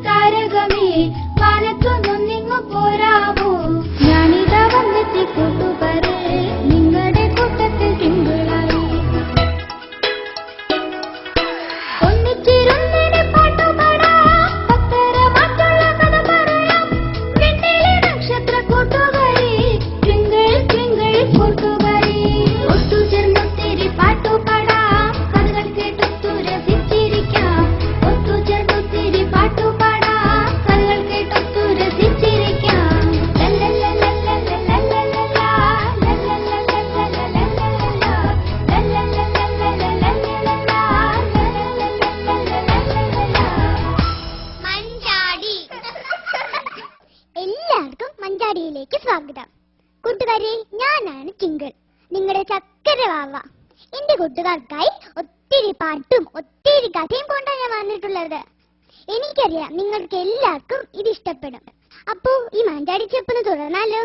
താരകമേ വാനത്തൊന്നും നിങ്ങു പോരാമോ ഞാനിതാ വന്നെത്തി കൂട്ടുകാരെ നിങ്ങളുടെ കൂട്ടത്തിൽ തിങ്കളായി ഒന്നിച്ചിരുന്നിന് പാട്ടുപാടാം പത്തര മാറ്റുള്ള കഥ പറയാം വെണ്ണിലെ നക്ഷത്ര കൂട്ടുകാരെ ട്വിങ്കിൾ ട്വിങ്കിൾ കൂട്ടുകാരെ ഒത്തുചേർന്നൊത്തിരി പാട്ടുപാടാം കഥകൾ കേട്ടൊത്തു രസിച്ചിരിക്കാം ഒത്തുചേർന്നൊത്തിരി പാട്ടുപാടാം കഥകൾ കേട്ടൊത്തു രസിച്ചിരിക്കാം മഞ്ചാടി. എല്ലാവർക്കും മഞ്ചാടിയിലേക്ക് സ്വാഗതം. കൂട്ടുകാരെ, ഞാനാണ് ചിങ്കിൾ, നിങ്ങളുടെ ചക്കര വാവ. എന്റെ കൂട്ടുകാർക്കായി ഒത്തിരി പാട്ടും ഒത്തിരി കഥയും കൊണ്ടാണ് ഞാൻ വന്നിട്ടുള്ളത്. എനിക്കറിയാം നിങ്ങൾക്ക് എല്ലാവർക്കും ഇത് ഇഷ്ടപ്പെടും. അപ്പോ ഈ മഞ്ചാടി ചെപ്പൊന്ന് തുടർന്നാലോ?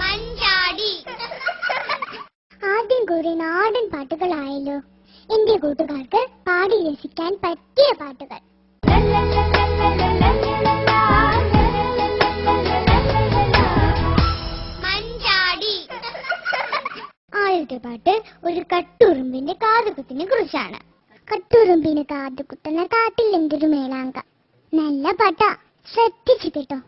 മഞ്ചാടി. ആദ്യം കുറെ നാടൻ പാട്ടുകളായല്ലോ. എന്റെ കൂട്ടുകാർക്ക് പാടി രസിക്കാൻ പറ്റിയ പാട്ടുകൾ. മഞ്ചാടി. ആദ്യത്തെ പാട്ട് ഒരു കട്ടുറുമ്പിന്റെ കാതുകുത്തിനെ കുറിച്ചാണ്. കട്ടുറുമ്പിന് കാതുകുത്തുന്ന കാട്ടിൽ എന്തൊരു മേളാങ്ക. നല്ല പാട്ടാ, ശ്രദ്ധിച്ചു കേട്ടോ.